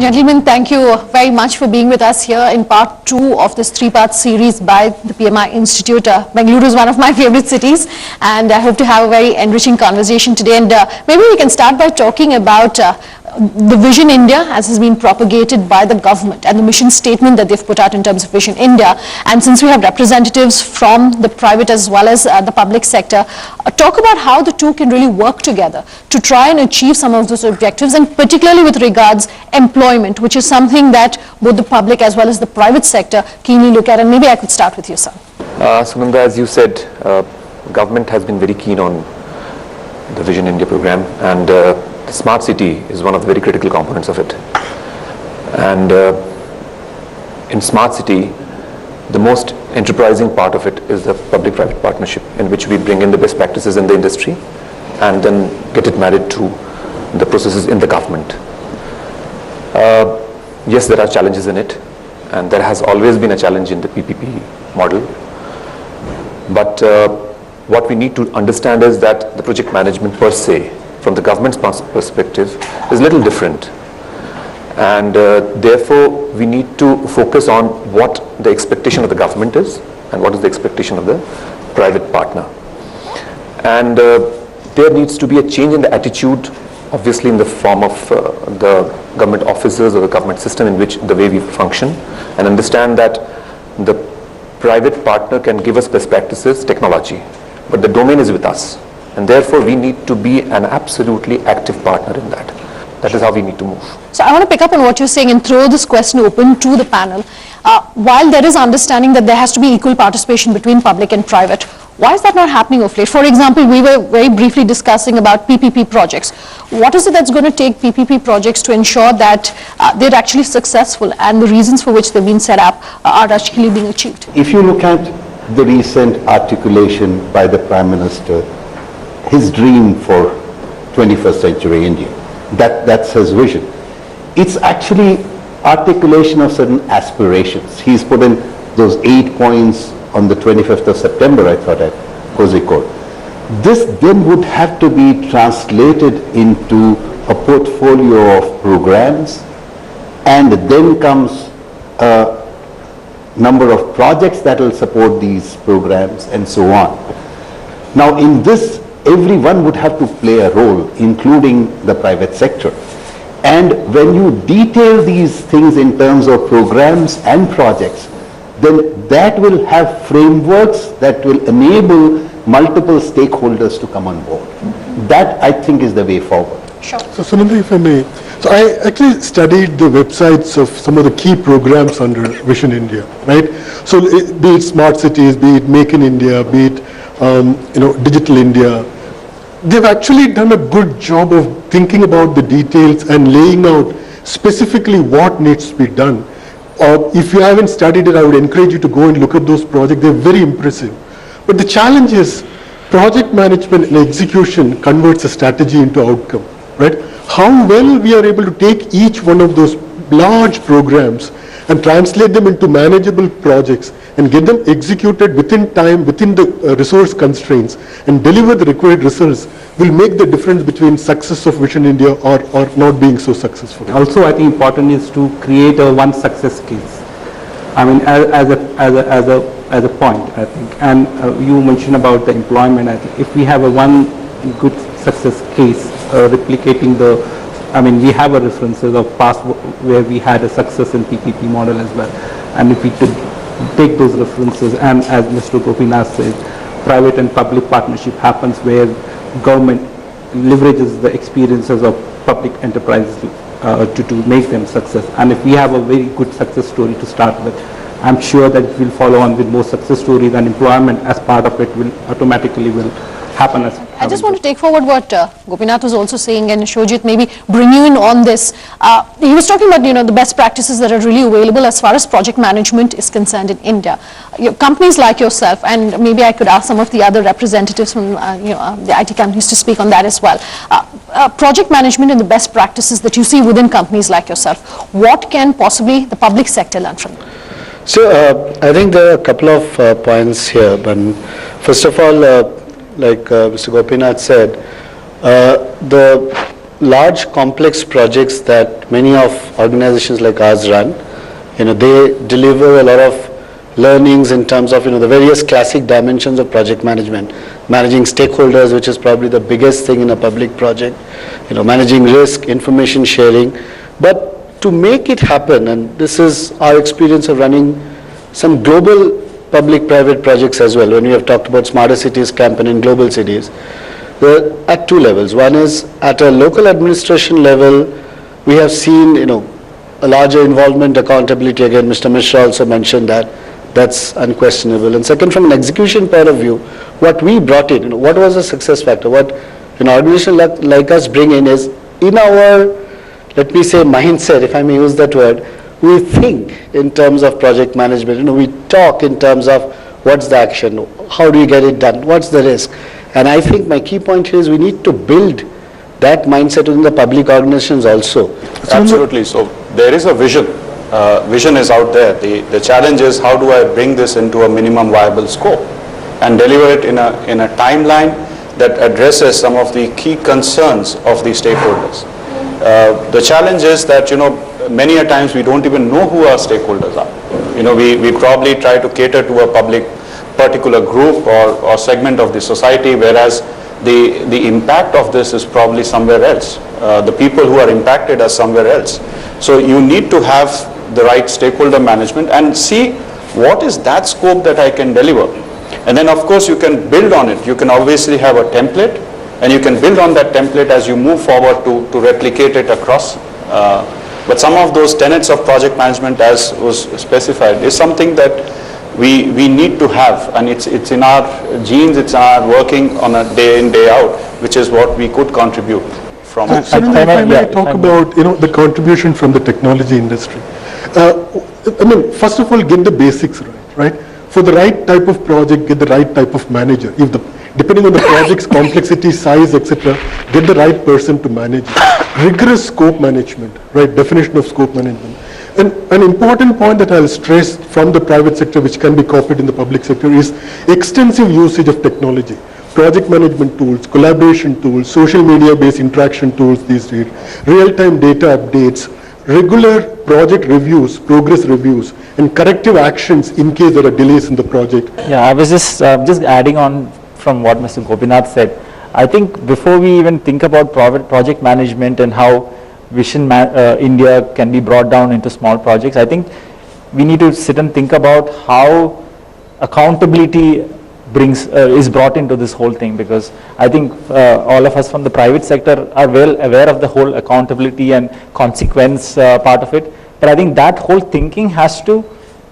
Gentlemen, thank you very much for being with us here in part 2 of this 3-part series by the PMI Institute. Bengaluru is one of my favorite cities, and I hope to have a very enriching conversation today. And maybe we can start by talking about the Vision India as has been propagated by the government and the mission statement that they've put out in terms of Vision India. And since we have representatives from the private as well as the public sector, talk about how the two can really work together to try and achieve some of those objectives, and particularly with regards employment, which is something that both the public as well as the private sector keenly look at. And maybe I could start with you, sir. Sunanda, as you said, government has been very keen on the Vision India program, and the smart city is one of the very critical components of it. And in smart city, the most enterprising part of it is the public-private partnership, in which we bring in the best practices in the industry and then get it married to the processes in the government. Yes, there are challenges in it, and there has always been a challenge in the PPP model. But what we need to understand is that the project management per se, from the government's perspective, is a little different. And therefore, we need to focus on what the expectation of the government is and what is the expectation of the private partner. And there needs to be a change in the attitude, obviously in the form of the government officers or the government system in which the way we function, and understand that the private partner can give us best practices, technology, but the domain is with us. And therefore, we need to be an absolutely active partner in that. That is how we need to move. So I want to pick up on what you're saying and throw this question open to the panel. While there is understanding that there has to be equal participation between public and private, why is that not happening of late? For example, we were very briefly discussing about PPP projects. What is it that's going to take PPP projects to ensure that they're actually successful and the reasons for which they've been set up are actually being achieved? If you look at the recent articulation by the Prime Minister, his dream for 21st century India, that's his vision. It's actually articulation of certain aspirations. He's put in those 8 points on the 25th of September, I thought, at Kozhikode. This then would have to be translated into a portfolio of programs, and then comes a number of projects that will support these programs and so on. Now in this, everyone would have to play a role, including the private sector. And when you detail these things in terms of programs and projects, then that will have frameworks that will enable multiple stakeholders to come on board. That, I think, is the way forward. Sure. So Sunanda, if I may, so I actually studied the websites of some of the key programs under Vision India, right? So be it smart cities, be it Make in India, be it Digital India, they've actually done a good job of thinking about the details and laying out specifically what needs to be done. If you haven't studied it, I would encourage you to go and look at those projects. They're very impressive. But the challenge is project management and execution converts a strategy into outcome, right? How well we are able to take each one of those large programs and translate them into manageable projects and get them executed within time, within the resource constraints, and deliver the required results will make the difference between success of Vision India or not being so successful. Also, I think important is to create a one success case. I mean, as a point, I think. And you mentioned about the employment. I think if we have a one good success case, replicating the, I mean, we have a references of past where we had a success in PPP model as well. And if we could take those references, and as Mr. Gopinathan said, private and public partnership happens where government leverages the experiences of public enterprises to make them success. And if we have a very good success story to start with, I'm sure that it will follow on with more success stories, and employment as part of it will automatically happen. As I just want to take forward what Gopinath was also saying, and Shojit maybe bring you in on this. He was talking about the best practices that are really available as far as project management is concerned in India. Companies like yourself, and maybe I could ask some of the other representatives from the IT companies to speak on that as well. Project management and the best practices that you see within companies like yourself, what can possibly the public sector learn from? So I think there are a couple of points here. But first of all, like Mr. Gopinath said, the large complex projects that many of organizations like ours run, they deliver a lot of learnings in terms of, the various classic dimensions of project management, managing stakeholders, which is probably the biggest thing in a public project, managing risk, information sharing. But to make it happen, and this is our experience of running some global public-private projects as well, when we have talked about Smarter Cities campaign in global cities, at two levels. One is at a local administration level, we have seen, a larger involvement, accountability. Again, Mr. Mishra also mentioned that. That's unquestionable. And second, from an execution point of view, what we brought in, what was the success factor? What an organization like us bring in is, in our, let me say, mindset, if I may use that word, we think in terms of project management. We talk in terms of what's the action, how do you get it done, what's the risk. And I think my key point here is we need to build that mindset within the public organizations also. Absolutely. So there is a vision. Vision is out there. The challenge is, how do I bring this into a minimum viable scope and deliver it in a timeline that addresses some of the key concerns of the stakeholders. The challenge is that, many a times we don't even know who our stakeholders are. We probably try to cater to a particular group or segment of the society, whereas the impact of this is probably somewhere else. The people who are impacted are somewhere else. So you need to have the right stakeholder management and see what is that scope that I can deliver. And then of course you can build on it. You can obviously have a template, and you can build on that template as you move forward to replicate it across. But some of those tenets of project management, as was specified, is something that we need to have, and it's in our genes, it's our working on a day in, day out, which is what we could contribute from. If I may talk about the contribution from the technology industry. First of all, get the basics right? For the right type of project, get the right type of manager. Depending on the project's complexity, size, etc., get the right person to manage it. Rigorous scope management, right? Definition of scope management. And an important point that I'll stress from the private sector, which can be copied in the public sector, is extensive usage of technology. Project management tools, collaboration tools, social media-based interaction tools these days, real-time data updates, regular project reviews, progress reviews, and corrective actions in case there are delays in the project. Yeah, I was just adding on from what Mr. Gopinath said. I think before we even think about project management and how Vision India can be brought down into small projects, I think we need to sit and think about how accountability is brought into this whole thing, because I think all of us from the private sector are well aware of the whole accountability and consequence part of it. But I think that whole thinking has to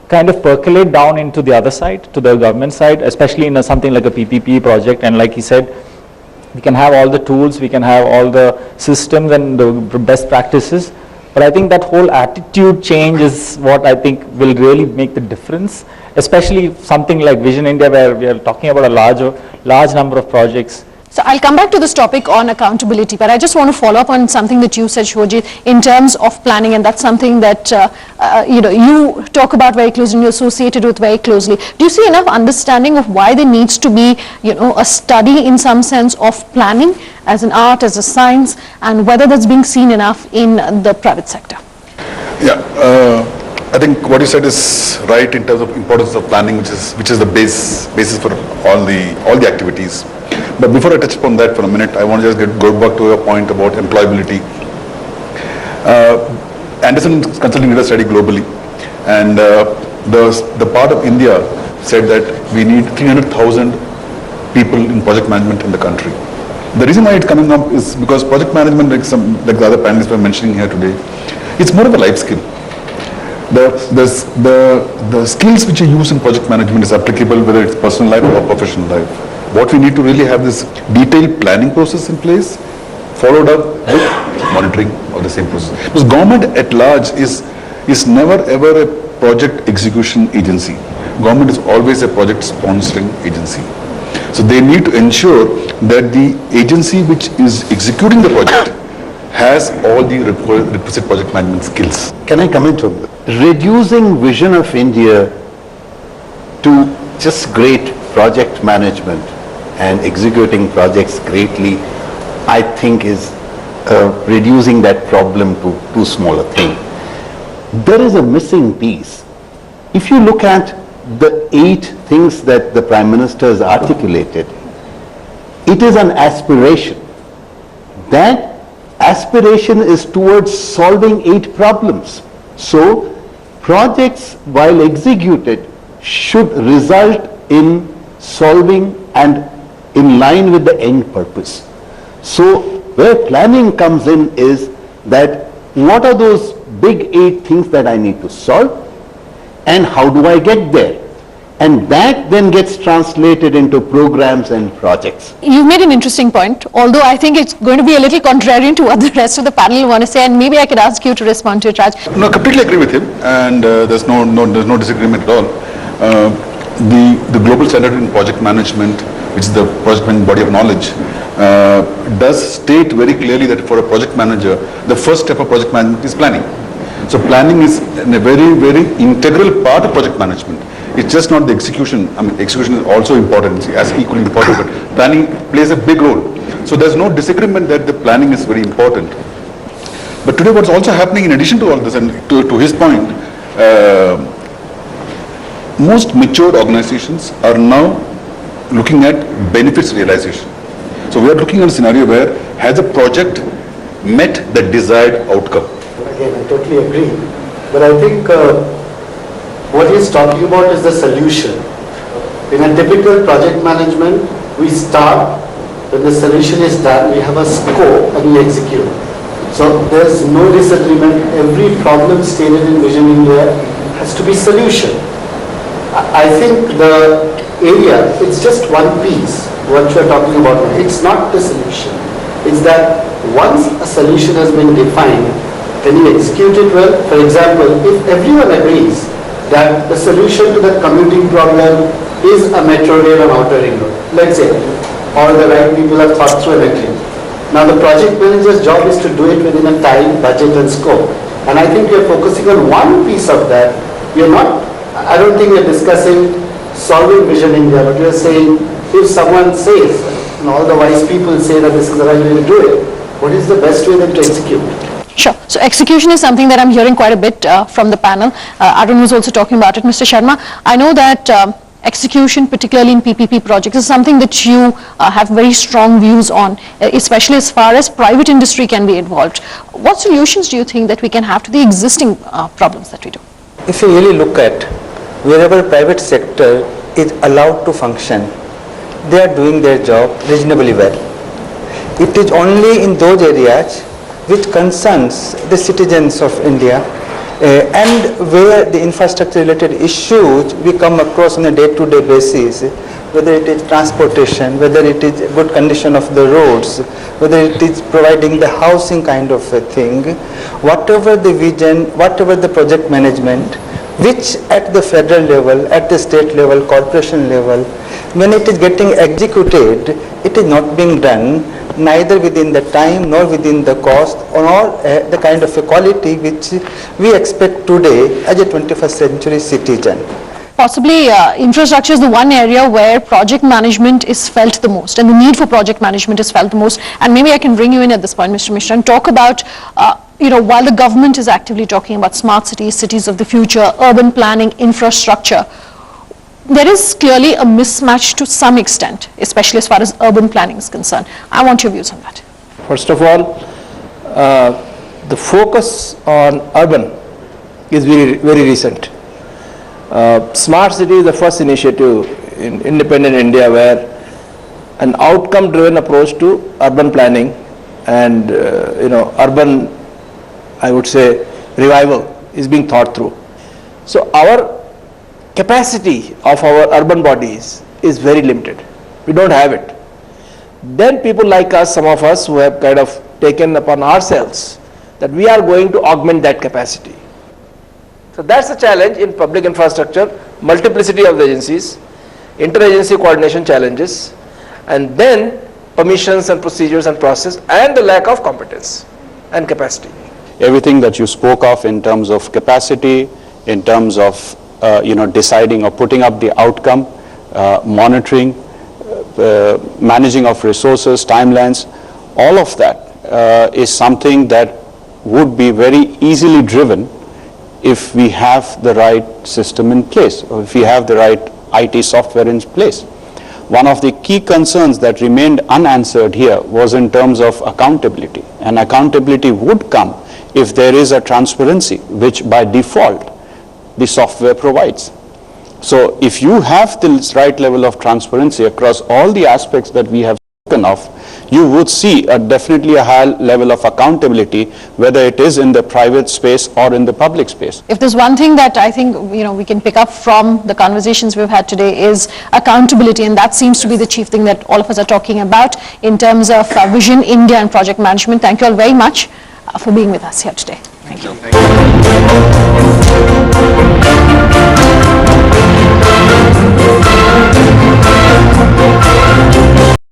kind of percolate down into the other side, to the government side, especially in something like a PPP project. And like he said, we can have all the tools, we can have all the systems and the best practices, but I think that whole attitude change is what I think will really make the difference, especially something like Vision India, where we are talking about a large number of projects. So I'll come back to this topic on accountability, but I just want to follow up on something that you said, Shojit, in terms of planning, and that's something that you talk about very closely and you're associated with very closely. Do you see enough understanding of why there needs to be, a study in some sense of planning as an art, as a science, and whether that's being seen enough in the private sector? Yeah, I think what you said is right in terms of importance of planning, which is the basis for all the activities. But before I touch upon that for a minute, I want to just go back to your point about employability. Anderson Consulting did a study globally, and the part of India said that we need 300,000 people in project management in the country. The reason why it's coming up is because project management, like the other panelists were mentioning here today, it's more of a life skill. The skills which you use in project management is applicable whether it's personal life or professional life. What we need to really have this detailed planning process in place, followed up with monitoring of the same process. Because government at large is never ever a project execution agency. Government is always a project sponsoring agency. So they need to ensure that the agency which is executing the project has all the requisite project management skills. Can I comment on that? Reducing Vision of India to just great project management and executing projects greatly, I think is reducing that problem to too small a thing. There is a missing piece. If you look at the 8 things that the Prime Minister has articulated, it is an aspiration. That aspiration is towards solving 8 problems. So, projects while executed should result in solving and in line with the end purpose. So, where planning comes in is that what are those big 8 things that I need to solve and how do I get there? And that then gets translated into programs and projects. You've made an interesting point, although I think it's going to be a little contrarian to what the rest of the panel want to say, and maybe I could ask you to respond to it, Raj. No, I completely agree with him, and there's no disagreement at all. The global standard in project management, which is the project management body of knowledge, does state very clearly that for a project manager, the first step of project management is planning. So planning is a very, very integral part of project management. It's just not the execution. I mean, execution is also important, it's as equally important, but planning plays a big role. So there's no disagreement that the planning is very important. But today what's also happening in addition to all this, and to his point, most matured organizations are now looking at benefits realization. So we are looking at a scenario where has a project met the desired outcome? Again, I totally agree. But I think what he's talking about is the solution. In a typical project management, we start, when the solution is done, we have a scope and we execute. So there's no disagreement. Every problem stated in Vision India has to be solution. I think the area, it's just one piece, what you're talking about now. It's not the solution. It's that once a solution has been defined, can you execute it well? For example, if everyone agrees that the solution to the commuting problem is a metro rail on outer ring road, let's say, or the right people have thought through an agreement. Now the project manager's job is to do it within a time, budget and scope. And I think we are focusing on one piece of that. We are not, I don't think we are discussing solving Vision India, but we are saying if someone says, and all the wise people say that this is the right way to do it, what is the best way then to execute? Sure. So execution is something that I'm hearing quite a bit from the panel. Arun was also talking about it. Mr. Sharma, I know that execution, particularly in PPP projects, is something that you have very strong views on, especially as far as private industry can be involved. What solutions do you think that we can have to the existing problems that we do? If you really look at wherever private sector is allowed to function, they are doing their job reasonably well. It is only in those areas which concerns the citizens of India and where the infrastructure related issues we come across on a day-to-day basis, whether it is transportation, whether it is good condition of the roads, whether it is providing the housing kind of a thing, whatever the vision, whatever the project management, which at the federal level, at the state level, corporation level, when it is getting executed, it is not being done neither within the time nor within the cost or the kind of a quality which we expect today as a 21st century citizen. Possibly infrastructure is the one area where project management is felt the most and the need for project management is felt the most. And maybe I can bring you in at this point, Mr. Mishra, and talk about while the government is actively talking about smart cities, cities of the future, urban planning, infrastructure, there is clearly a mismatch to some extent, especially as far as urban planning is concerned. I want your views on that. First of all, the focus on urban is very recent. Smart City is the first initiative in independent India where an outcome-driven approach to urban planning and urban, I would say, revival is being thought through. So our capacity of our urban bodies is very limited. We don't have it. Then people like us, some of us who have kind of taken upon ourselves that we are going to augment that capacity. So that's the challenge in public infrastructure, multiplicity of the agencies, interagency coordination challenges, and then permissions and procedures and process, and the lack of competence and capacity. Everything that you spoke of in terms of capacity, in terms of deciding or putting up the outcome, monitoring, managing of resources, timelines, all of that is something that would be very easily driven if we have the right system in place, or if we have the right IT software in place. One of the key concerns that remained unanswered here was in terms of accountability. And accountability would come if there is a transparency, which by default the software provides. So if you have this right level of transparency across all the aspects that we have spoken of, you would see definitely a high level of accountability, whether it is in the private space or in the public space. If there's one thing that I think we can pick up from the conversations we've had today is accountability, and that seems to be the chief thing that all of us are talking about in terms of Vision India and project management. Thank you all very much for being with us here today. Thank you.